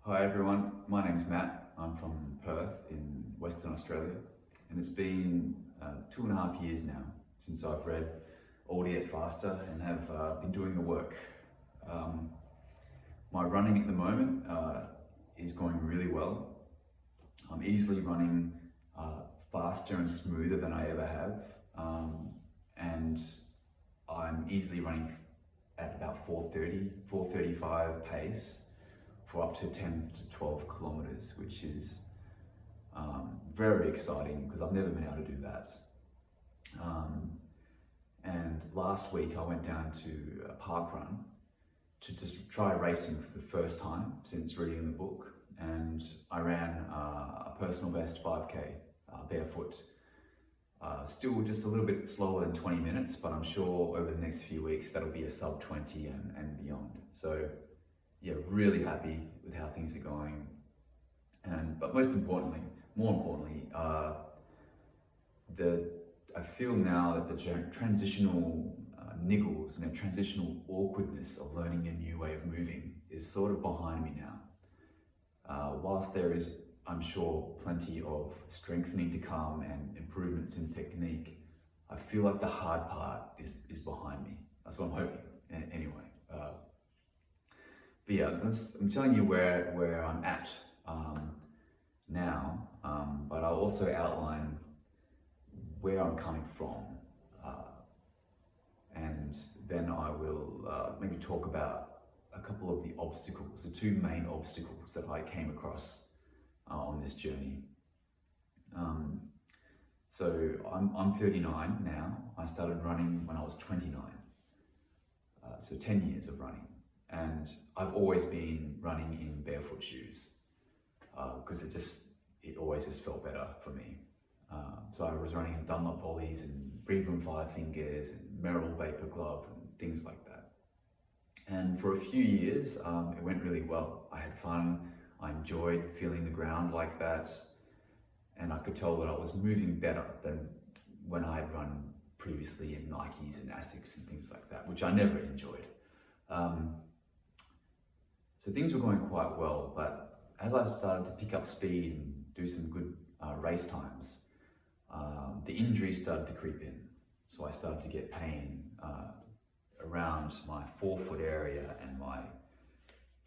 Hi everyone, my name's Matt. I'm from Perth in Western Australia, and it's been 2.5 years now since I've read All Yet Faster and have been doing the work. My running at the moment is going really well. I'm easily running faster and smoother than I ever have, and I'm easily running at about 4:35 pace for up to 10 to 12 kilometers, which is very exciting because I've never been able to do that. And last week I went down to a park run to just try racing for the first time since reading the book, and I ran a personal best 5K barefoot. Still just a little bit slower than 20 minutes, but I'm sure over the next few weeks that'll be a sub 20 and beyond. So yeah, really happy with how things are going. But more importantly, I feel now that the transitional niggles and the transitional awkwardness of learning a new way of moving is sort of behind me now. Whilst there is, I'm sure, plenty of strengthening to come and improvements in technique, I feel like the hard part is behind me. That's what I'm hoping, anyway. But yeah, I'm telling you where I'm at now, but I'll also outline where I'm coming from, and then I will maybe talk about a couple of the obstacles, the two main obstacles that I came across on this journey. So I'm 39 now. I started running when I was 29, so 10 years of running. And I've always been running in barefoot shoes because it always just felt better for me. So I was running in Dunlop volleys and Breedroom 5 fingers and Merrill Vapor Glove and things like that. And for a few years, it went really well. I had fun. I enjoyed feeling the ground like that. And I could tell that I was moving better than when I had run previously in Nikes and Asics and things like that, which I never enjoyed. So things were going quite well, but as I started to pick up speed and do some good race times, the injuries started to creep in. So I started to get pain around my forefoot area and my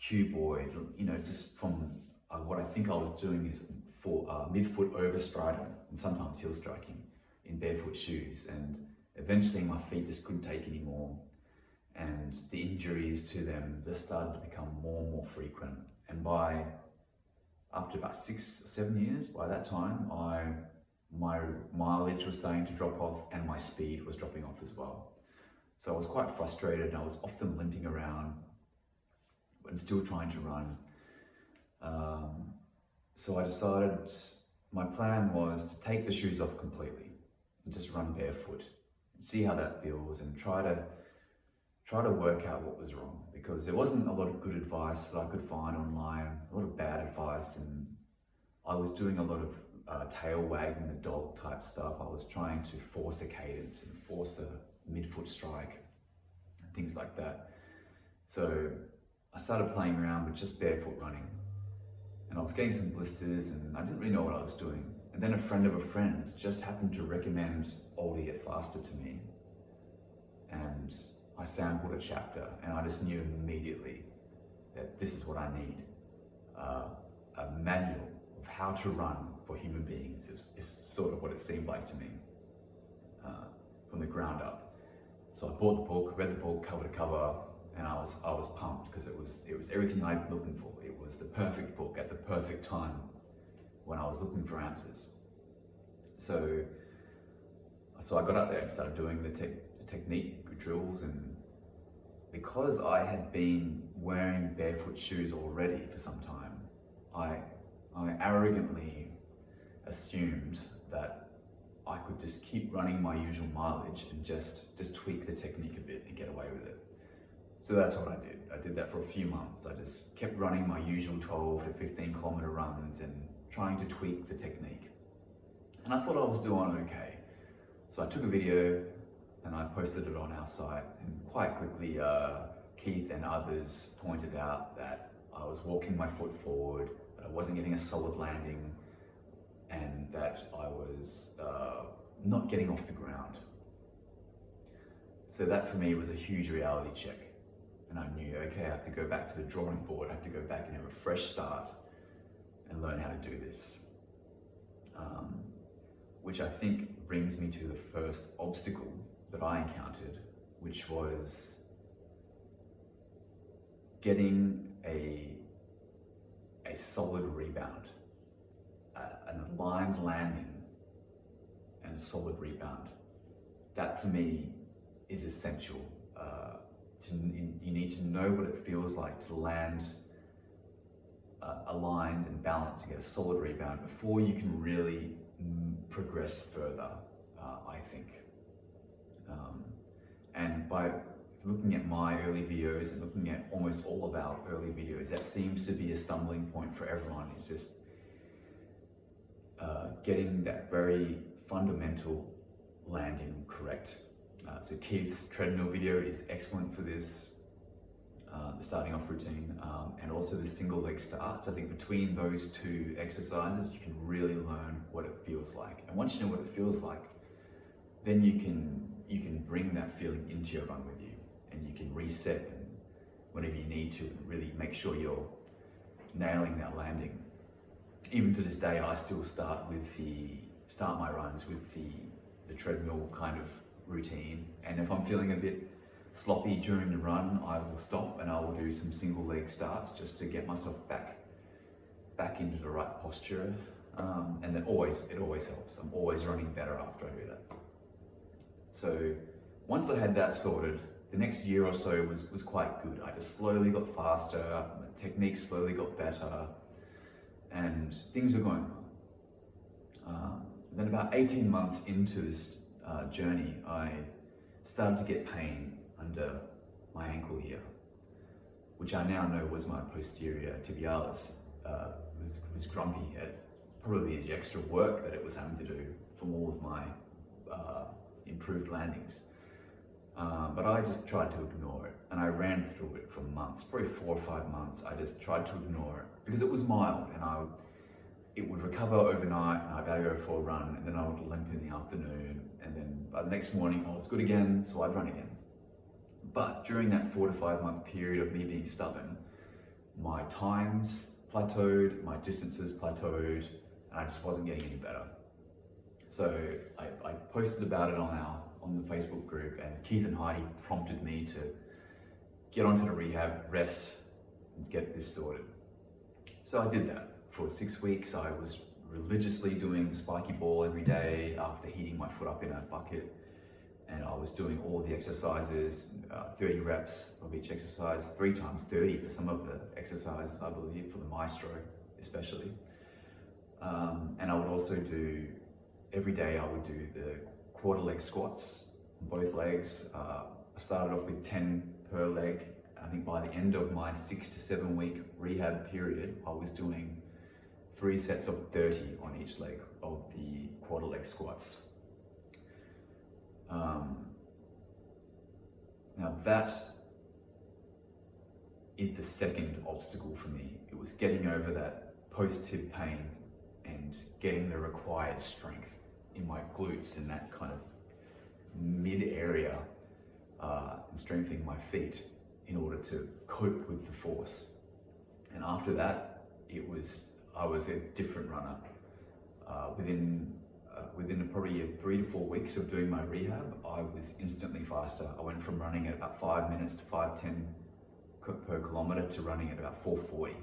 cuboid, just from what I think I was doing is for midfoot overstriding and sometimes heel striking in barefoot shoes. And eventually my feet just couldn't take anymore. And the injuries to them just started to become more and more frequent. And after about 6 or 7 years, by that time, my mileage was starting to drop off and my speed was dropping off as well. So I was quite frustrated and I was often limping around and still trying to run. So I decided my plan was to take the shoes off completely and just run barefoot and see how that feels and try to work out what was wrong, because there wasn't a lot of good advice that I could find online, a lot of bad advice, and I was doing a lot of tail wagging the dog type stuff. I was trying to force a cadence and force a midfoot strike and things like that. So I started playing around with just barefoot running, and I was getting some blisters and I didn't really know what I was doing. And then a friend of a friend just happened to recommend All Yet Faster to me, and I sampled a chapter and I just knew immediately that this is what I need. A manual of how to run for human beings is sort of what it seemed like to me from the ground up. So I bought the book, read the book cover to cover, and I was pumped because it was everything I'd been looking for. It was the perfect book at the perfect time when I was looking for answers. So I got up there and started doing the technique drills, and because I had been wearing barefoot shoes already for some time, I arrogantly assumed that I could just keep running my usual mileage and just tweak the technique a bit and get away with it. So that's what I did. I did that for a few months. I just kept running my usual 12 to 15 kilometer runs and trying to tweak the technique. And I thought I was doing okay. So I took a video and I posted it on our site, and quite quickly Keith and others pointed out that I was walking my foot forward, that I wasn't getting a solid landing, and that I was not getting off the ground. So that for me was a huge reality check. And I knew, okay, I have to go back to the drawing board, I have to go back and have a fresh start and learn how to do this. Which I think brings me to the first obstacle that I encountered, which was getting a solid rebound, an aligned landing and a solid rebound. That for me is essential. You need to know what it feels like to land aligned and balanced and get a solid rebound before you can really progress further, I think. And by looking at my early videos and looking at almost all of our early videos, that seems to be a stumbling point for everyone. It's just getting that very fundamental landing correct. So Keith's treadmill video is excellent for this, the starting off routine, and also the single leg starts. I think between those two exercises, you can really learn what it feels like. And once you know what it feels like, then you can bring that feeling into your run with you, and you can reset and whenever you need to, and really make sure you're nailing that landing. Even to this day, I still start my runs with the treadmill kind of routine, and if I'm feeling a bit sloppy during the run, I will stop and I will do some single leg starts just to get myself back into the right posture, and then it always helps. I'm always running better after I do that. So once I had that sorted, the next year or so was quite good. I just slowly got faster, my technique slowly got better, and things were going well. Then about 18 months into this journey, I started to get pain under my ankle here, which I now know was my posterior tibialis. Was grumpy at probably the extra work that it was having to do from all of my improved landings. But I just tried to ignore it, and I ran through it for months, probably 4 or 5 months. I just tried to ignore it because it was mild, and it would recover overnight, and I'd better go for a run, and then I would limp in the afternoon, and then by the next morning I was good again, so I'd run again. But during that 4 to 5 month period of me being stubborn, my times plateaued, my distances plateaued, and I just wasn't getting any better. So I posted about it on the Facebook group, and Keith and Heidi prompted me to get onto the rehab, rest, and get this sorted. So I did that. For 6 weeks, I was religiously doing the spiky ball every day after heating my foot up in a bucket. And I was doing all the exercises, 30 reps of each exercise, 3 times 30 for some of the exercises, I believe, for the maestro especially. And I would also do, every day I would do the quarter leg squats on both legs. I started off with 10 per leg. I think by the end of my 6 to 7 week rehab period, I was doing 3 sets of 30 on each leg of the quarter leg squats. Now that is the second obstacle for me. It was getting over that post-tib pain and getting the required strength in my glutes in that kind of mid area, and strengthening my feet in order to cope with the force. And after that, I was a different runner. Within probably 3 to 4 weeks of doing my rehab, I was instantly faster. I went from running at about 5 minutes to 5:10 per kilometer to running at about 4:40.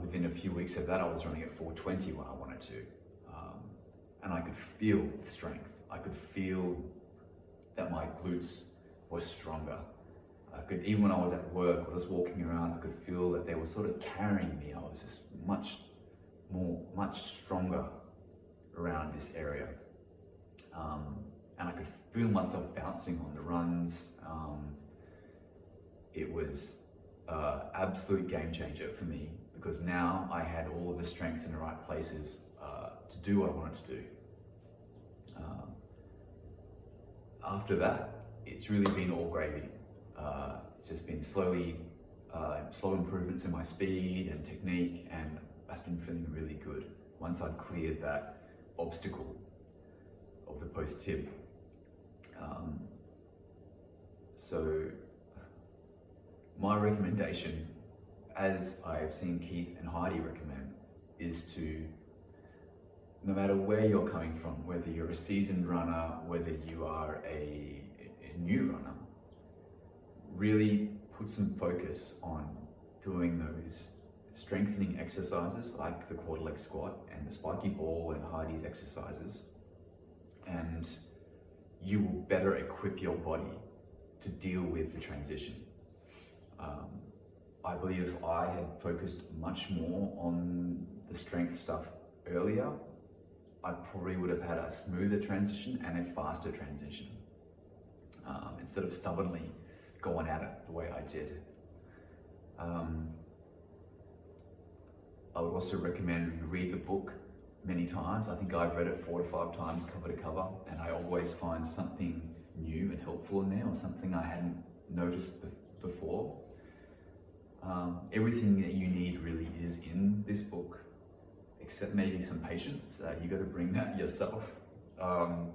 Within a few weeks of that, I was running at 4:20 when I wanted to. And I could feel the strength. I could feel that my glutes were stronger. Even when I was at work, or just walking around, I could feel that they were sort of carrying me. I was just much stronger around this area. And I could feel myself bouncing on the runs. It was an absolute game changer for me, because now I had all of the strength in the right places to do what I wanted to do. After that, it's really been all gravy. It's just been slowly slow improvements in my speed and technique, and I've been feeling really good once I'd cleared that obstacle of the post-tib. So my recommendation, as I've seen Keith and Heidi recommend, is to, no matter where you're coming from, whether you're a seasoned runner, whether you are a new runner, really put some focus on doing those strengthening exercises like the quarter leg squat and the spiky ball and Heidi's exercises, and you will better equip your body to deal with the transition. I believe if I had focused much more on the strength stuff earlier, I probably would have had a smoother transition and a faster transition, instead of stubbornly going at it the way I did. I would also recommend you read the book many times. I think I've read it 4 to 5 times cover to cover, and I always find something new and helpful in there, or something I hadn't noticed before. Everything that you need really is in this book, except maybe some patience. You got to bring that yourself. I'll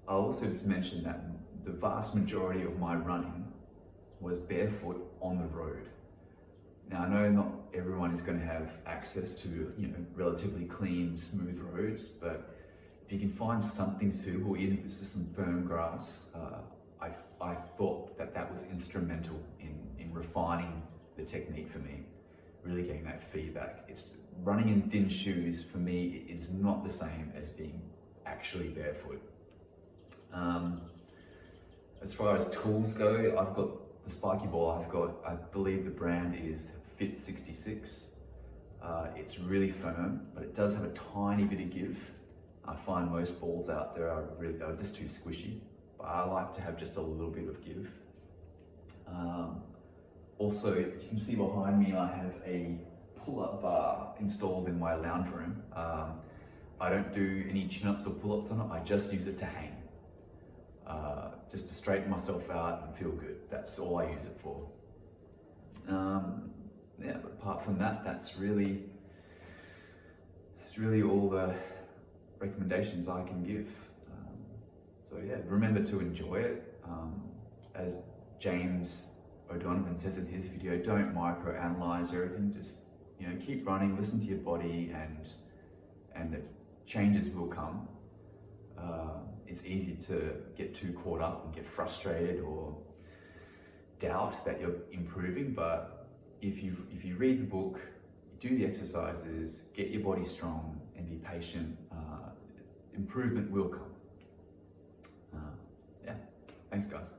also just mention that the vast majority of my running was barefoot on the road. Now, I know not everyone is going to have access to, relatively clean, smooth roads, but if you can find something suitable, even if it's just some firm grass, I thought that was instrumental in refining the technique for me, really getting that feedback. It's running in thin shoes, for me, is not the same as being actually barefoot. As far as tools go, I've got the spiky ball. I believe the brand is Fit 66. It's really firm, but it does have a tiny bit of give. I find most balls out there are just too squishy, but I like to have just a little bit of give. Also, you can see behind me, I have a pull-up bar installed in my lounge room. I don't do any chin-ups or pull-ups on it. I just use it to hang, just to straighten myself out and feel good. That's all I use it for. But apart from that, that's really all the recommendations I can give. So yeah, remember to enjoy it. As James O'Donovan says in his video, don't microanalyze everything. Just keep running, listen to your body, and the changes will come. It's easy to get too caught up and get frustrated or doubt that you're improving, but if you read the book, do the exercises, get your body strong, and be patient, improvement will come. Thanks guys.